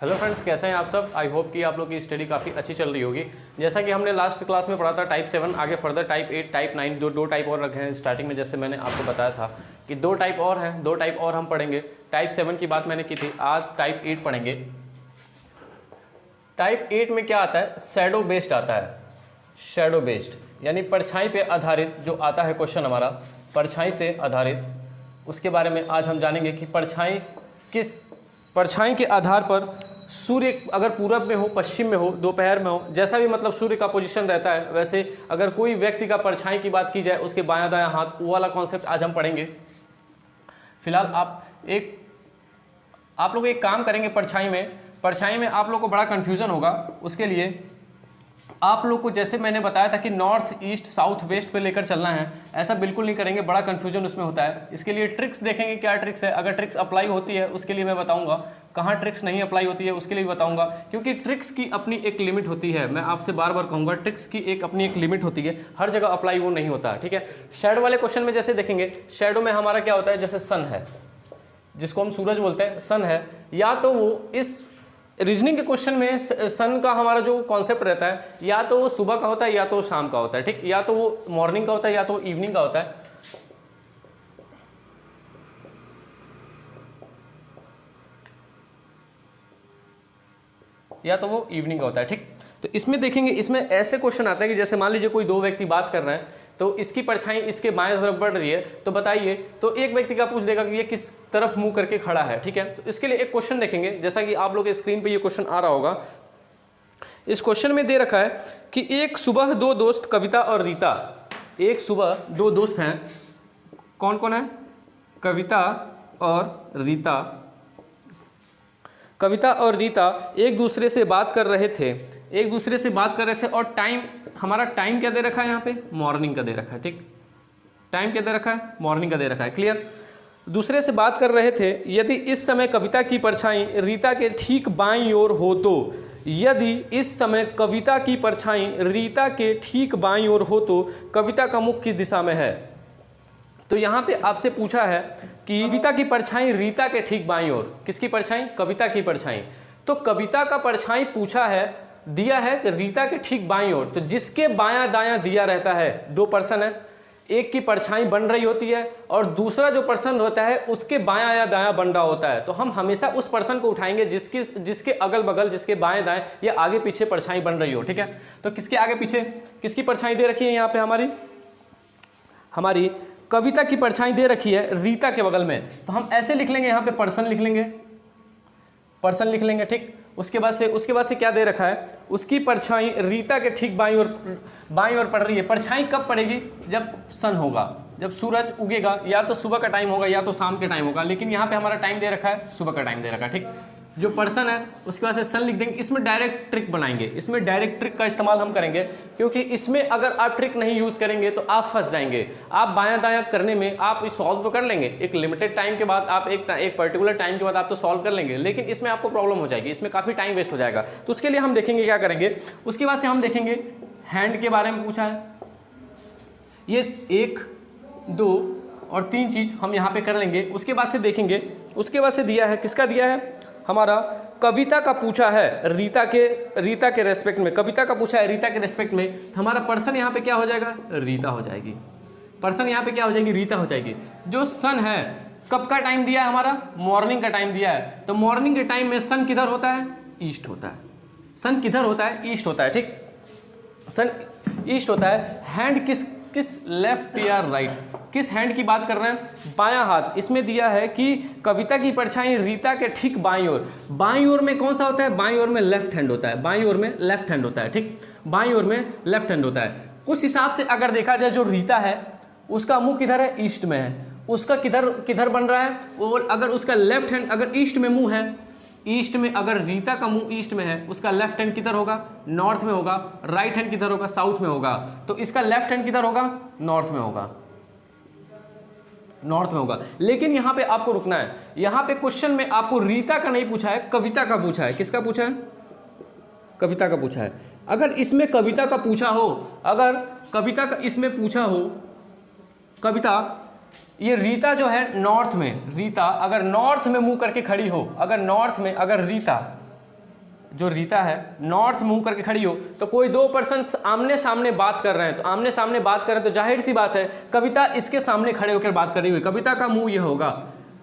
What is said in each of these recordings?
Hello friends, कैसे हैं आप सब। आई होप कि आप लोग की स्टडी काफ़ी अच्छी चल रही होगी। जैसा कि हमने लास्ट क्लास में पढ़ा था टाइप 7, आगे फर्दर टाइप 8, टाइप 9 दो टाइप और रखे हैं स्टार्टिंग में। जैसे मैंने आपको बताया था कि दो टाइप और हैं, दो टाइप और हम पढ़ेंगे। टाइप 7 की बात मैंने की थी, आज टाइप 8 पढ़ेंगे। टाइप 8 में क्या आता है, शैडो बेस्ड आता है। शैडो बेस्ड यानी परछाई पे आधारित जो आता है क्वेश्चन हमारा, परछाई से आधारित, उसके बारे में आज हम जानेंगे कि परछाई के आधार पर सूर्य अगर पूरब में हो, पश्चिम में हो, दोपहर में हो, जैसा भी मतलब सूर्य का पोजीशन रहता है, वैसे अगर कोई व्यक्ति का परछाई की बात की जाए, उसके बायां दायां हाथ, वो वाला कॉन्सेप्ट आज हम पढ़ेंगे। फिलहाल आप लोग एक काम करेंगे। परछाई में आप लोग को बड़ा कन्फ्यूजन होगा। उसके लिए आप लोग को जैसे मैंने बताया था कि नॉर्थ ईस्ट साउथ वेस्ट पे लेकर चलना है, ऐसा बिल्कुल नहीं करेंगे, बड़ा कन्फ्यूजन उसमें होता है। इसके लिए ट्रिक्स देखेंगे, क्या ट्रिक्स है। अगर ट्रिक्स अप्लाई होती है उसके लिए मैं बताऊंगा, कहाँ ट्रिक्स नहीं अप्लाई होती है उसके लिए भी बताऊंगा, क्योंकि ट्रिक्स की अपनी एक लिमिट होती है। मैं आपसे बार बार कहूँगा, ट्रिक्स की अपनी एक लिमिट होती है, हर जगह अप्लाई वो नहीं होता। ठीक है। शैडो वाले क्वेश्चन में जैसे देखेंगे, शैडो में हमारा क्या होता है, जैसे सन है, जिसको हम सूरज बोलते हैं, सन है, या तो वो इस रीजनिंग के क्वेश्चन में सन का हमारा जो कॉन्सेप्ट रहता है, या तो वो सुबह का होता है या तो शाम का होता है। ठीक, या तो वो मॉर्निंग का होता है या तो इवनिंग का होता है। या तो वो इवनिंग का होता है। ठीक, तो इसमें देखेंगे, इसमें ऐसे क्वेश्चन आते हैं कि जैसे मान लीजिए कोई दो व्यक्ति बात कर रहे हैं, तो इसकी परछाई इसके बाएं तरफ बढ़ रही है, तो बताइए, तो एक व्यक्ति का पूछ देगा कि ये किस तरफ मुंह करके खड़ा है। ठीक है, तो इसके लिए एक क्वेश्चन देखेंगे, जैसा कि आप लोग के स्क्रीन पे ये क्वेश्चन आ रहा होगा। इस क्वेश्चन में दे रखा है कि एक सुबह दो दोस्त कविता और रीता, एक सुबह दो दोस्त हैं, कौन कौन है, कविता और रीता। कविता और रीता एक दूसरे से बात कर रहे थे, और टाइम, हमारा टाइम क्या दे रखा है यहाँ पे, मॉर्निंग का दे रखा है। ठीक, टाइम क्या दे रखा है, मॉर्निंग का दे रखा है। क्लियर। दूसरे से बात कर रहे थे, यदि इस समय कविता की परछाई रीता के ठीक बाईं ओर हो तो, यदि इस समय कविता की परछाई रीता के ठीक बाईं ओर हो तो कविता का मुख किस दिशा में है। तो यहाँ पे आपसे पूछा है कि कविता की परछाई रीता के ठीक बाईं ओर, किसकी परछाई, कविता की परछाई। तो कविता का परछाई पूछा है, दिया है कि रीता के ठीक बाईं ओर, तो जिसके बायां दायां दिया रहता है, दो पर्सन है, एक की परछाई बन रही होती है और दूसरा जो पर्सन होता है उसके बायां या दायां बन रहा होता है, तो हम हमेशा उस पर्सन को उठाएंगे जिसके अगल बगल, जिसके बाएं दाएं या आगे पीछे परछाई बन रही हो। ठीक है, तो किसके आगे पीछे किसकी परछाई दे रखी है, यहाँ पे हमारी कविता की परछाई दे रखी है रीता के बगल में, तो हम ऐसे लिख लेंगे, यहाँ पे पर्सन लिख लेंगे। ठीक, उसके बाद से क्या दे रखा है, उसकी परछाई रीता के ठीक बाईं ओर पड़ रही है। परछाई कब पड़ेगी, जब सन होगा, जब सूरज उगेगा, या तो सुबह का टाइम होगा या तो शाम के टाइम होगा, लेकिन यहाँ पे हमारा टाइम दे रखा है, सुबह का टाइम दे रखा है। ठीक, जो पर्सन है उसके बाद से सन लिख देंगे। इसमें डायरेक्ट ट्रिक बनाएंगे, इसमें डायरेक्ट ट्रिक का इस्तेमाल हम करेंगे, क्योंकि इसमें अगर आप ट्रिक नहीं यूज करेंगे तो आप फंस जाएंगे। आप बायां दायां करने में आप सॉल्व तो कर लेंगे, एक लिमिटेड टाइम के बाद आप एक पर्टिकुलर टाइम के बाद आप तो सॉल्व कर लेंगे, लेकिन इसमें आपको प्रॉब्लम हो जाएगी, इसमें काफ़ी टाइम वेस्ट हो जाएगा। तो उसके लिए हम देखेंगे क्या करेंगे। उसके बाद से हम देखेंगे हैंड के बारे में पूछा है, ये 1 2 और 3 चीज़ हम यहाँ पे कर लेंगे। उसके बाद से देखेंगे, उसके बाद से दिया है, किसका दिया है, हमारा कविता का पूछा है रीता के रेस्पेक्ट में, कविता का पूछा है रीता के रेस्पेक्ट में, तो हमारा पर्सन यहाँ पे क्या हो जाएगा, रीता हो जाएगी। पर्सन यहाँ पे क्या हो जाएगी, रीता हो जाएगी। जो सन है, कब का टाइम दिया है, हमारा मॉर्निंग का टाइम दिया है, तो मॉर्निंग के टाइम में सन किधर होता है, ईस्ट होता है। सन किधर होता है, ईस्ट होता है। ठीक, सन ईस्ट होता है। हैंड किस लेफ्ट या राइट, किस हैंड की बात कर रहे हैं, बायां हाथ। इसमें दिया है कि कविता की परछाई रीता के ठीक बाईं ओर, बाईं ओर में कौन सा होता है, बाईं ओर में लेफ्ट हैंड होता है, बाईं ओर में लेफ्ट हैंड होता है। ठीक, बाईं ओर में लेफ्ट हैंड होता है। उस हिसाब से अगर देखा जाए, जो रीता है उसका मुंह किधर है, ईस्ट में है, उसका किधर बन रहा है, और अगर उसका लेफ्ट हैंड अगर ईस्ट में मुंह है, ईस्ट में, अगर रीता का मुंह ईस्ट में है, उसका लेफ्ट हैंड किधर होगा, नॉर्थ में होगा। राइट हैंड किधर होगा, साउथ में होगा। तो इसका लेफ्ट हैंड किधर होगा, नॉर्थ में होगा। लेकिन यहाँ पे आपको रुकना है, यहाँ पे क्वेश्चन में आपको रीता का नहीं पूछा है, कविता का पूछा है। किसका पूछा है, कविता का पूछा है। अगर इसमें कविता का पूछा हो, अगर कविता का इसमें पूछा हो, कविता, ये रीता जो है नॉर्थ में, रीता अगर नॉर्थ में मुंह करके खड़ी हो, अगर नॉर्थ में अगर रीता जो रीता है नॉर्थ मुंह करके खड़ी हो, तो कोई दो पर्सन आमने सामने बात कर रहे हैं, तो आमने सामने बात कर रहे हैं तो जाहिर सी बात है कविता इसके सामने खड़े होकर बात कर रही हुई, कविता का मुंह ये होगा,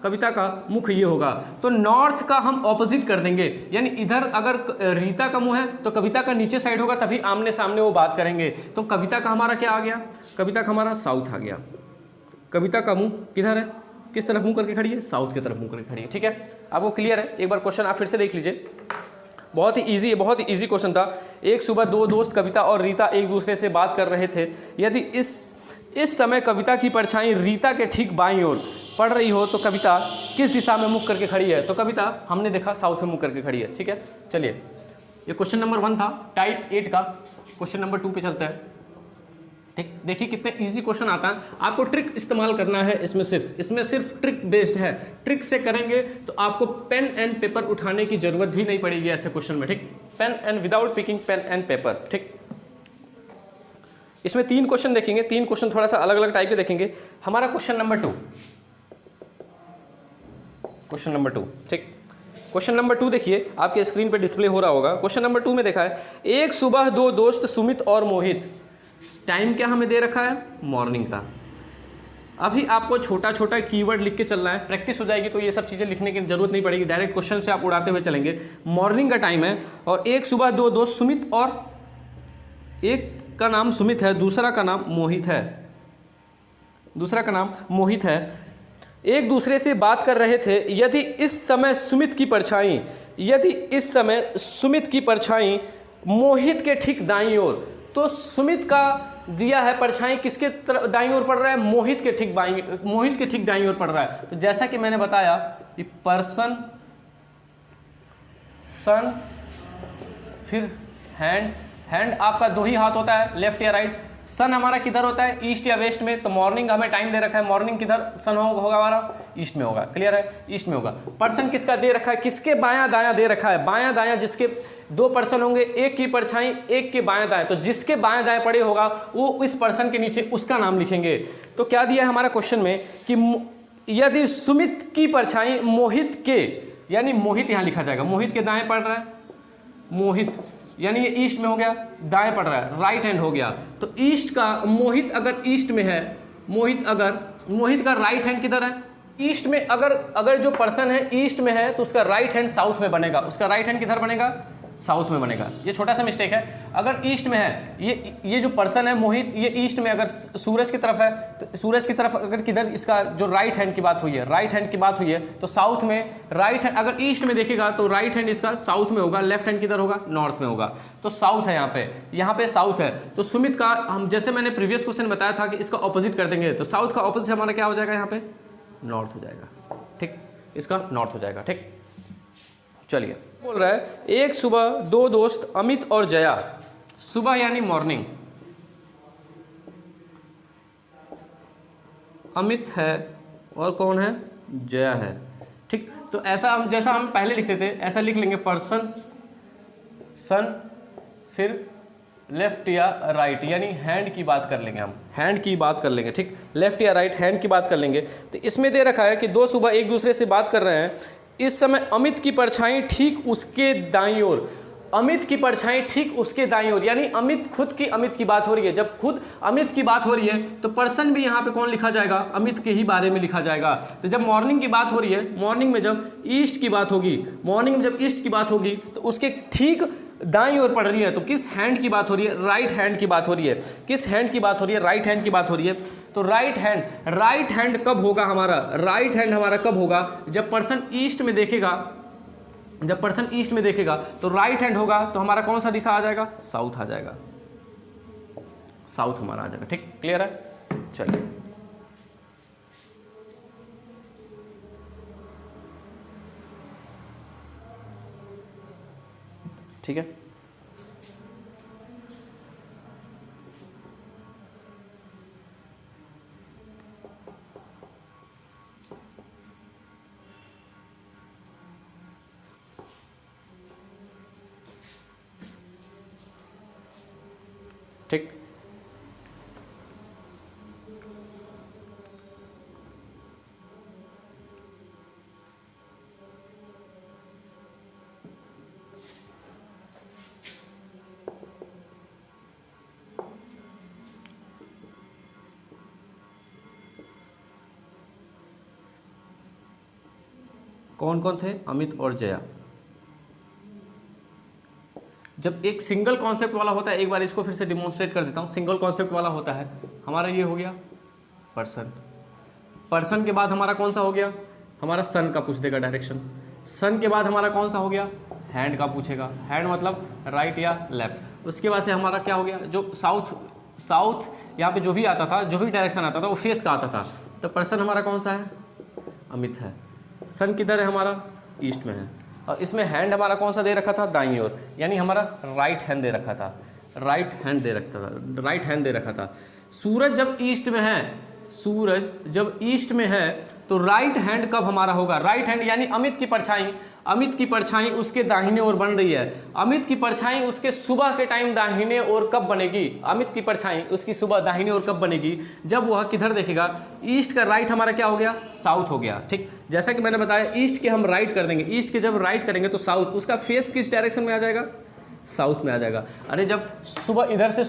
कविता का मुख ये होगा, तो नॉर्थ का हम ऑपोजिट कर देंगे, यानी इधर अगर रीता का मुंह है तो कविता का नीचे साइड होगा, तभी आमने सामने वो बात करेंगे। तो कविता का हमारा क्या आ गया, कविता का हमारा साउथ आ गया। कविता का मुंह किधर है, किस तरफ मुंह करके खड़ी है, साउथ की तरफ मुंह करके खड़ी है। ठीक है, आपको क्लियर है? एक बार क्वेश्चन आप फिर से देख लीजिए, बहुत ही इजी है, बहुत ही इजी क्वेश्चन था। एक सुबह दो दोस्त कविता और रीता एक दूसरे से बात कर रहे थे। यदि इस समय कविता की परछाई रीता के ठीक बाईं ओर पड़ रही हो तो कविता किस दिशा में मुख करके खड़ी है? तो कविता हमने देखा साउथ में मुख करके खड़ी है। ठीक है, चलिए ये क्वेश्चन नंबर 1 था टाइप 8 का। क्वेश्चन नंबर 2 पे चलते हैं। ठीक, देखिए कितने इजी क्वेश्चन आता है। आपको ट्रिक इस्तेमाल करना है इसमें सिर्फ ट्रिक बेस्ड है। ट्रिक से करेंगे तो आपको पेन एंड पेपर उठाने की जरूरत भी नहीं पड़ेगी ऐसे क्वेश्चन में। ठीक, pen and without picking pen and paper. ठीक, इसमें 3 क्वेश्चन देखेंगे, 3 क्वेश्चन थोड़ा सा अलग अलग टाइप के देखेंगे। हमारा क्वेश्चन नंबर 2, क्वेश्चन नंबर 2। ठीक, क्वेश्चन नंबर 2 देखिए, आपके स्क्रीन पे डिस्प्ले हो रहा होगा। क्वेश्चन नंबर 2 में देखा है, एक सुबह दो दोस्त सुमित और मोहित, टाइम क्या हमें दे रखा है, मॉर्निंग का। अभी आपको छोटा छोटा कीवर्ड लिख के चलना है, प्रैक्टिस हो जाएगी तो ये सब चीज़ें लिखने की जरूरत नहीं पड़ेगी, डायरेक्ट क्वेश्चन से आप उड़ाते हुए चलेंगे। मॉर्निंग का टाइम है और एक सुबह दो दोस्त सुमित, और एक का नाम सुमित है, दूसरा का नाम मोहित है, दूसरा का नाम मोहित है, एक दूसरे से बात कर रहे थे। यदि इस समय सुमित की परछाई मोहित के ठीक दाईं ओर, तो सुमित का दिया है परछाई किसके दाईं ओर पड़ रहा है, मोहित के ठीक दाईं ओर पड़ रहा है। तो जैसा कि मैंने बताया कि पर्सन, सन, फिर हैंड आपका 2 ही हाथ होता है, लेफ्ट या राइट। सन हमारा किधर होता है, ईस्ट या वेस्ट में। तो मॉर्निंग हमें टाइम दे रखा है, मॉर्निंग किधर सन होगा हमारा, ईस्ट में होगा। क्लियर है, ईस्ट में होगा। पर्सन किसका दे रखा है, किसके बायां दायां दे रखा है, बायां दायां, जिसके 2 पर्सन होंगे, एक की परछाई एक के बायां दाएं, तो जिसके बायां दाएं पड़े होगा वो इस पर्सन के नीचे उसका नाम लिखेंगे। तो क्या दिया है हमारा क्वेश्चन में कि यदि सुमित की परछाई मोहित के, यानी मोहित यहाँ लिखा जाएगा, मोहित के दाएं पड़ रहा है, मोहित यानी ये ईस्ट में हो गया, दाएं पड़ रहा है, राइट हैंड हो गया। तो ईस्ट का मोहित अगर ईस्ट में है, मोहित का राइट हैंड किधर है, ईस्ट में। अगर जो पर्सन है ईस्ट में है तो उसका राइट हैंड साउथ में बनेगा, उसका राइट हैंड किधर बनेगा, साउथ में बनेगा। ये छोटा सा मिस्टेक है। अगर ईस्ट में है, ये जो पर्सन है मोहित, ये ईस्ट में, अगर सूरज की तरफ है तो सूरज की तरफ अगर किधर इसका जो राइट हैंड की बात हुई है, तो साउथ में राइट हैंड, अगर ईस्ट में देखेगा तो राइट हैंड इसका साउथ में होगा, लेफ्ट हैंड किधर होगा, नॉर्थ में होगा। तो साउथ है यहाँ पे साउथ है। तो सुमित का हम, जैसे मैंने प्रीवियस क्वेश्चन बताया था कि इसका ऑपोजिट कर देंगे, तो साउथ का ऑपोजिट हमारा क्या हो जाएगा, यहाँ पे नॉर्थ हो जाएगा। ठीक, इसका नॉर्थ हो जाएगा। ठीक, चलिए बोल रहा है, एक सुबह दो दोस्त अमित और जया, सुबह यानी मॉर्निंग, अमित है और कौन है, जया है। ठीक, तो ऐसा हम, जैसा हम पहले लिखते थे ऐसा लिख लेंगे, पर्सन, सन, फिर लेफ्ट या राइट, यानी हैंड की बात कर लेंगे, हम हैंड की बात कर लेंगे। ठीक, लेफ्ट या राइट हैंड की बात कर लेंगे। तो इसमें दे रखा है कि दो सुबह एक दूसरे से बात कर रहे हैं, इस समय अमित की परछाई ठीक उसके दाईं ओर, अमित की परछाई ठीक उसके दाईं ओर, यानी अमित की बात हो रही है। जब खुद अमित की बात हो रही है तो पर्सन भी यहाँ पे कौन लिखा जाएगा, अमित के ही बारे में लिखा जाएगा। तो जब मॉर्निंग की बात हो रही है, मॉर्निंग में जब ईस्ट की बात होगी, तो उसके ठीक दाईं ओर पड़ रही है, तो किस हैंड की बात हो रही है, राइट हैंड की बात हो रही है। किस हैंड की बात हो रही है, राइट हैंड की बात हो रही है। तो राइट हैंड कब होगा हमारा, राइट हैंड हमारा कब होगा, जब पर्सन ईस्ट में देखेगा, तो राइट हैंड होगा, तो हमारा कौन सा दिशा आ जाएगा, साउथ आ जाएगा, साउथ हमारा आ जाएगा। ठीक, क्लियर है, चलिए ठीक है। ठीक, कौन कौन थे? अमित और जया। जब एक सिंगल कॉन्सेप्ट वाला होता है, एक बार इसको फिर से डिमॉन्स्ट्रेट कर देता हूँ। सिंगल कॉन्सेप्ट वाला होता है हमारा, ये हो गया पर्सन। पर्सन के बाद हमारा कौन सा हो गया? हमारा सन का पूछ देगा डायरेक्शन। सन के बाद हमारा कौन सा हो गया? हैंड का पूछेगा। हैंड मतलब राइट या लेफ्ट। उसके बाद से हमारा क्या हो गया? जो साउथ यहाँ पे जो भी आता था, जो भी डायरेक्शन आता था वो फेस का आता था। तो पर्सन हमारा कौन सा है? अमित है। सन किधर है हमारा? ईस्ट में है। और इसमें हैंड हमारा कौन सा दे रखा था? दाईं ओर, यानी हमारा राइट हैंड दे रखा था। राइट हैंड दे रखा था। सूरज जब ईस्ट में है, सूरज जब ईस्ट में है तो राइट हैंड कब हमारा होगा? राइट हैंड यानी अमित की परछाई उसके दाहिने ओर बन रही है। अमित की परछाई उसके सुबह के टाइम दाहिने ओर कब बनेगी? अमित की परछाई उसकी सुबह दाहिने ओर कब बनेगी? जब वह किधर देखेगा? ईस्ट का राइट हमारा क्या हो गया? साउथ हो गया। ठीक, जैसा कि मैंने बताया ईस्ट के हम राइट कर देंगे। ईस्ट के जब राइट करेंगे तो साउथ, उसका फेस किस डायरेक्शन में आ जाएगा? साउथ में आ जाएगा। अरे जब सुबह इधर से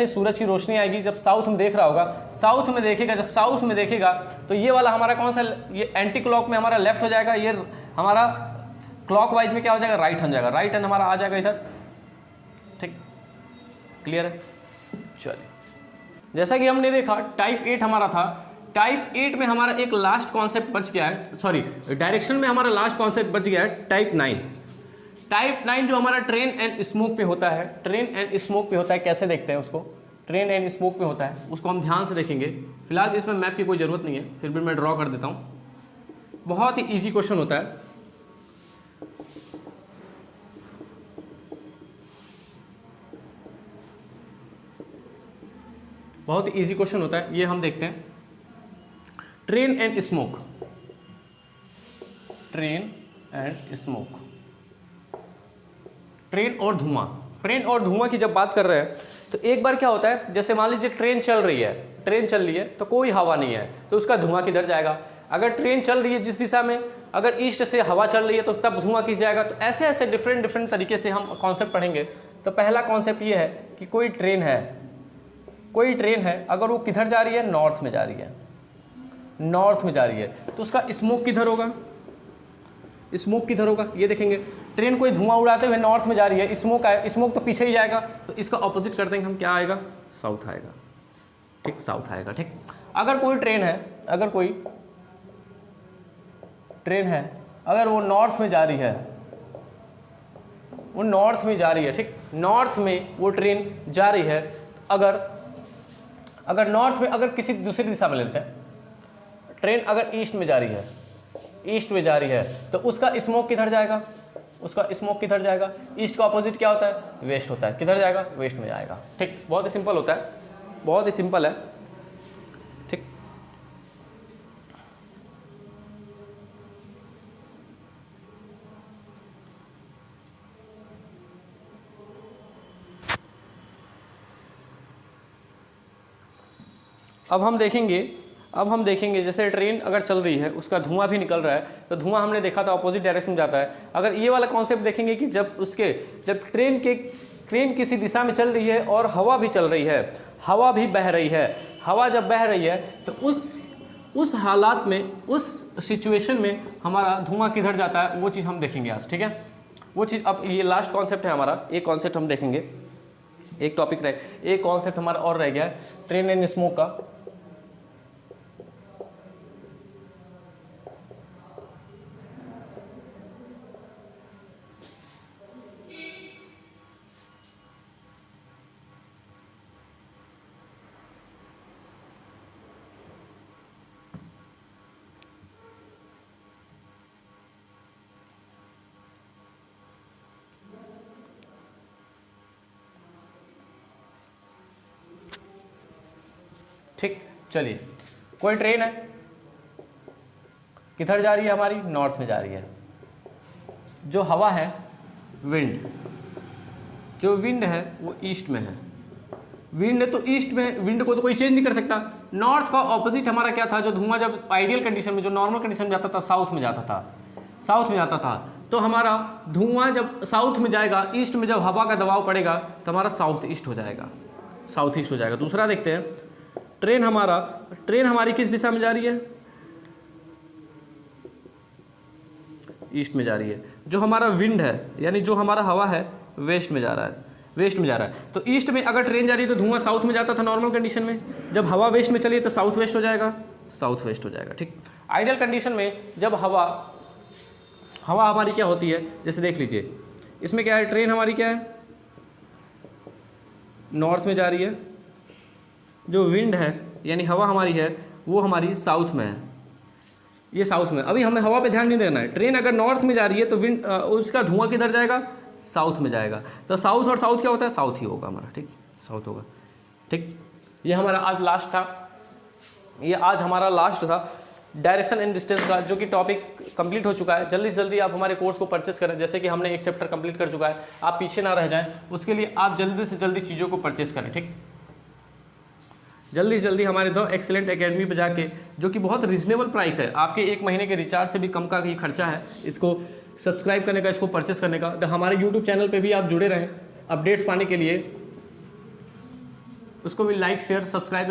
सूरज की रोशनी आएगी, जब साउथ में देख रहा होगा, साउथ में देखेगा, जब साउथ में देखेगा तो ये वाला हमारा कौन सा? ये एंटी क्लॉक में हमारा लेफ्ट हो जाएगा, ये हमारा क्लॉक वाइज में क्या हो जाएगा? राइट हैंड जाएगा। राइट हैंड हमारा आ जाएगा इधर। ठीक, क्लियर है? चलिए, जैसा कि हमने देखा टाइप 8 हमारा था। टाइप 8 में हमारा एक लास्ट कॉन्सेप्ट बच गया है, सॉरी डायरेक्शन में हमारा लास्ट कॉन्सेप्ट बच गया है टाइप 9। टाइप 9 जो हमारा ट्रेन एंड स्मोक पे होता है, ट्रेन एंड स्मोक पे होता है। कैसे देखते हैं उसको? ट्रेन एंड स्मोक पे होता है, उसको हम ध्यान से देखेंगे। फिलहाल इसमें मैप की कोई ज़रूरत नहीं है, फिर भी मैं ड्रॉ कर देता हूँ। बहुत ही ईजी क्वेश्चन होता है। बहुत ही ईजी क्वेश्चन होता है, ये हम देखते हैं। Train and smoke, train and smoke, train और धुआं। ट्रेन और धुआं की जब बात कर रहे हैं तो एक बार क्या होता है, जैसे मान लीजिए ट्रेन चल रही है तो कोई हवा नहीं है, तो उसका धुआं किधर जाएगा? अगर ट्रेन चल रही है जिस दिशा में, अगर ईस्ट से हवा चल रही है तो तब धुआं किस जाएगा? तो ऐसे ऐसे डिफरेंट तरीके से हम कॉन्सेप्ट पढ़ेंगे। तो पहला कॉन्सेप्ट ये है कि कोई ट्रेन है, अगर वो किधर जा रही है? नॉर्थ में जा रही है, तो उसका स्मोक किधर होगा? ये देखेंगे, ट्रेन कोई धुआं उड़ाते हुए नॉर्थ में जा रही है, स्मोक तो पीछे ही जाएगा, तो इसका ऑपोजिट कर देंगे हम, क्या आएगा? साउथ आएगा। ठीक, साउथ आएगा। ठीक, अगर कोई ट्रेन है, अगर वो नॉर्थ में जा रही है, ठीक, नॉर्थ में वो ट्रेन जा रही है, अगर नॉर्थ में, अगर किसी दूसरी दिशा में लेते हैं, ट्रेन अगर ईस्ट में जा रही है तो उसका स्मोक किधर जाएगा? ईस्ट का ऑपोजिट क्या होता है? वेस्ट होता है। किधर जाएगा? वेस्ट में जाएगा। ठीक, बहुत ही सिंपल होता है, बहुत ही सिंपल है। ठीक, अब हम देखेंगे जैसे ट्रेन अगर चल रही है, उसका धुआं भी निकल रहा है, तो धुआं हमने देखा था ऑपोजिट डायरेक्शन में जाता है। अगर ये वाला कॉन्सेप्ट देखेंगे कि जब ट्रेन किसी दिशा में चल रही है और हवा भी चल रही है, हवा भी बह रही है, हवा जब बह रही है तो उस हालात में, उस सिचुएशन में हमारा धुआं किधर जाता है, वो चीज़ हम देखेंगे आज। ठीक है, वो चीज़। अब ये लास्ट कॉन्सेप्ट है हमारा, एक कॉन्सेप्ट हम देखेंगे, एक टॉपिक एक कॉन्सेप्ट हमारा और रह गया है, ट्रेन एंड स्मोक का। ठीक, चलिए, कोई ट्रेन है, किधर जा रही है? हमारी नॉर्थ में जा रही है। जो हवा है, विंड है वो ईस्ट में है। विंड तो ईस्ट में, विंड को तो कोई चेंज नहीं कर सकता। नॉर्थ का ऑपोजिट हमारा क्या था? जो धुआं जब आइडियल कंडीशन में, जो नॉर्मल कंडीशन में जाता था, साउथ में जाता था। तो हमारा धुआं जब साउथ में जाएगा, ईस्ट में जब हवा का दबाव पड़ेगा तो हमारा साउथ ईस्ट हो जाएगा। दूसरा देखते हैं, ट्रेन हमारी किस दिशा में जा रही है? ईस्ट में जा रही है। जो हमारा विंड है यानी जो हमारा हवा है वेस्ट में जा रहा है, वेस्ट में जा रहा है। तो ईस्ट में अगर ट्रेन जा रही है तो धुआं साउथ में जाता था नॉर्मल कंडीशन में, जब हवा वेस्ट में चली तो साउथ वेस्ट हो जाएगा, साउथ वेस्ट हो जाएगा। ठीक, आइडियल कंडीशन में जब हवा हमारी क्या होती है, जैसे देख लीजिए इसमें क्या है, ट्रेन हमारी क्या है नॉर्थ में जा रही है, जो विंड है यानी हवा हमारी है वो हमारी साउथ में है, ये साउथ में। अभी हमें हवा पे ध्यान नहीं देना है, ट्रेन अगर नॉर्थ में जा रही है तो विंड उसका धुआं किधर जाएगा, साउथ में जाएगा। तो साउथ और साउथ क्या होता है, साउथ ही होगा हमारा। ठीक, साउथ होगा। ठीक, ये हमारा आज लास्ट था, ये आज हमारा लास्ट था डायरेक्शन एंड डिस्टेंस का, जो कि टॉपिक कंप्लीट हो चुका है। जल्दी से जल्दी आप हमारे कोर्स को परचेस करें, जैसे कि हमने एक चैप्टर कंप्लीट कर चुका है, आप पीछे ना रह जाएं, उसके लिए आप जल्दी से जल्दी चीज़ों को परचेस करें। ठीक, जल्दी से जल्दी हमारे द एक्सीलेंट एकेडमी पे जाके, जो कि बहुत रिजनेबल प्राइस है, आपके 1 महीने के रिचार्ज से भी कम का ही खर्चा है इसको सब्सक्राइब करने का, इसको परचेस करने का। तो हमारे यूट्यूब चैनल पे भी आप जुड़े रहें अपडेट्स पाने के लिए, उसको भी लाइक शेयर सब्सक्राइब